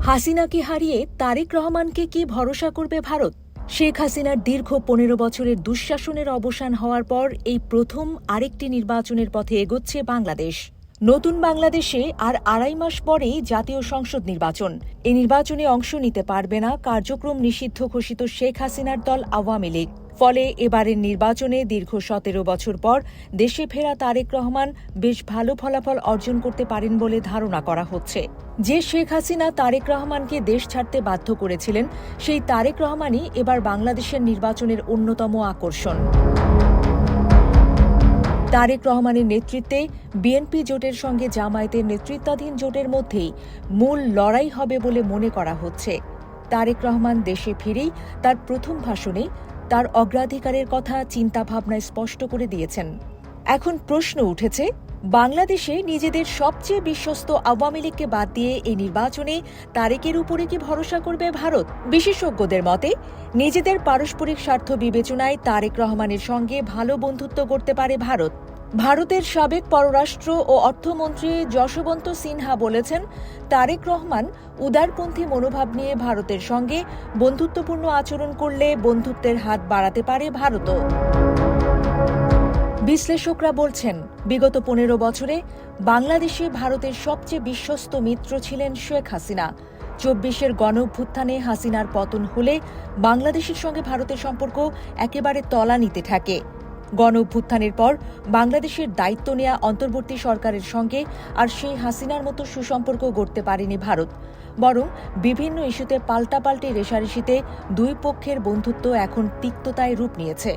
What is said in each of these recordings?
হাসিনাকে হারিয়ে তারেক রহমানকে কি ভরসা করবে ভারত? শেখ হাসিনার দীর্ঘ ১৫ বছরের দুঃশাসনের অবসান হওয়ার পর এই প্রথম আরেকটি নির্বাচনের পথে এগোচ্ছে বাংলাদেশ। নতুন বাংলাদেশে আর আড়াই মাস পরেই জাতীয় সংসদ নির্বাচন। এই নির্বাচনে অংশ নিতে পারবে না কার্যক্রম নিষিদ্ধ ঘোষিত শেখ হাসিনার দল আওয়ামী লীগ। ফলে এবারের নির্বাচনে দীর্ঘ ১৭ বছর পর দেশে ফেরা তারেক রহমান বেশ ভালো ফলাফল অর্জন করতে পারেন বলে ধারণা করা হচ্ছে। যে শেখ হাসিনা তারেক রহমানকে দেশ ছাড়তে বাধ্য করেছিলেন, সেই তারেক রহমানই এবার বাংলাদেশের নির্বাচনের অন্যতম আকর্ষণ। তারেক রহমানের নেতৃত্বে বিএনপি জোটের সঙ্গে জামায়াতের নেতৃত্বাধীন জোটের মধ্যেই মূল লড়াই হবে বলে মনে করা হচ্ছে। তারেক রহমান দেশে ফিরেই তার প্রথম ভাষণে তার অগ্রাধিকারের কথা চিন্তাভাবনায় স্পষ্ট করে দিয়েছেন। এখন প্রশ্ন উঠেছে, বাংলাদেশে নিজেদের সবচেয়ে বিশ্বস্ত আওয়ামী লীগকে বাদ দিয়ে এই নির্বাচনে তারেকের উপরে কি ভরসা করবে ভারত? বিশেষজ্ঞদের মতে, নিজেদের পারস্পরিক স্বার্থ বিবেচনায় তারেক রহমানের সঙ্গে ভালো বন্ধুত্ব করতে পারে ভারত। ভারতের সাবেক পররাষ্ট্র ও অর্থমন্ত্রী যশবন্ত সিনহা বলেছেন, তারেক রহমান উদারপন্থী মনোভাব নিয়ে ভারতের সঙ্গে বন্ধুত্বপূর্ণ আচরণ করলে বন্ধুত্বের হাত বাড়াতে পারে ভারতও। বিশ্লেষকরা বলছেন, বিগত ১৫ বছরে বাংলাদেশে ভারতের সবচেয়ে বিশ্বস্ত মিত্র ছিলেন শেখ হাসিনা। ২৪-এর গণঅভ্যুত্থানে হাসিনার পতন হলে বাংলাদেশের সঙ্গে ভারতের সম্পর্ক একেবারে তলানিতে থাকে। গণঅভ্যুত্থানের পর বাংলাদেশের দায়িত্ব নেয়া অন্তর্বর্তী সরকারের সঙ্গে আর সেই হাসিনার মতো সুসম্পর্ক গড়তে পারেনি ভারত। বরং বিভিন্ন ইস্যুতে পাল্টাপাল্টি রেষারেষিতে দুই পক্ষের বন্ধুত্ব এখন তিক্ততায় রূপ নিয়েছে।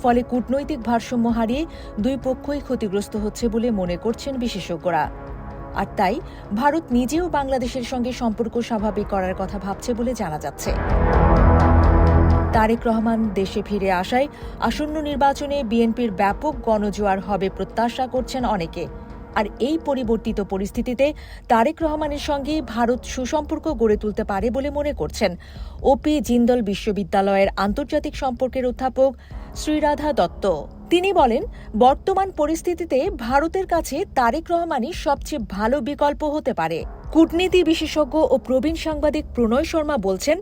ফলে কূটনৈতিক ভারসাম্য হারিয়ে দুই পক্ষই ক্ষতিগ্রস্ত হচ্ছে বলে মনে করছেন বিশেষজ্ঞরা। আর তাই ভারত নিজেও বাংলাদেশের সঙ্গে সম্পর্ক স্বাভাবিক করার কথা ভাবছে বলে জানা যাচ্ছে। তারেক রহমান দেশে ফিরে আসায় আসন্ন নির্বাচনে বিএনপির ব্যাপক গণজোয়ার হবে প্রত্যাশা করছেন অনেকে। আর এই পরিবর্তিত পরিস্থিতিতে তারেক রহমানের সঙ্গে ভারত সুসম্পর্ক গড়ে তুলতে পারে বলে মনে করছেন ওপি জিন্দল বিশ্ববিদ্যালয়ের আন্তর্জাতিক সম্পর্কের অধ্যাপক শ্রীরাধা দত্ত। তিনি বলেন, বর্তমান পরিস্থিতিতে ভারতের কাছে তারেক রহমানই সবচেয়ে ভালো বিকল্প হতে পারে। কূটনীতি বিশেষজ্ঞ ও প্রবীণ সাংবাদিক প্রণয় শর্মা বলছেন,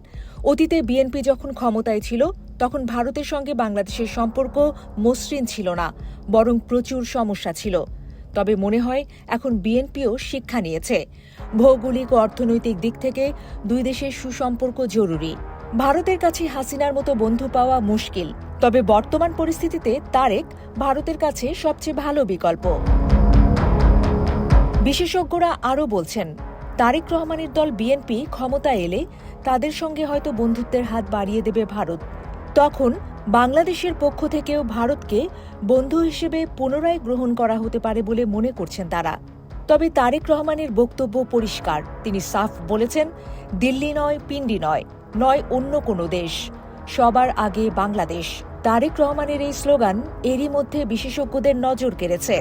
অতীতে বিএনপি যখন ক্ষমতায় ছিল তখন ভারতের সঙ্গে বাংলাদেশের সম্পর্ক মসৃণ ছিল না, বরং প্রচুর সমস্যা ছিল। তবে মনে হয় এখন বিএনপিও শিক্ষা নিয়েছে। ভৌগোলিক ও অর্থনৈতিক দিক থেকে দুই দেশের সুসম্পর্ক জরুরি। ভারতের কাছে হাসিনার মতো বন্ধু পাওয়া মুশকিল। তবে বর্তমান পরিস্থিতিতে তারেক ভারতের কাছে সবচেয়ে ভালো বিকল্প। বিশেষজ্ঞরা আরও বলছেন, তারেক রহমানের দল বিএনপি ক্ষমতায় এলে তাদের সঙ্গে হয়তো বন্ধুত্বের হাত বাড়িয়ে দেবে ভারত। তখন বাংলাদেশের পক্ষ থেকেও ভারতকে বন্ধু হিসেবে পুনরায় গ্রহণ করা হতে পারে বলে মনে করছেন তারা। তবে তারেক রহমানের বক্তব্য পরিষ্কার। তিনি সাফ বলেছেন, দিল্লি নয়, পিন্ডি নয়, নয় অন্য কোনো দেশ, সবার আগে বাংলাদেশ। তারেক রহমানের এই স্লোগান এরই মধ্যে বিশেষজ্ঞদের নজর কেড়েছে।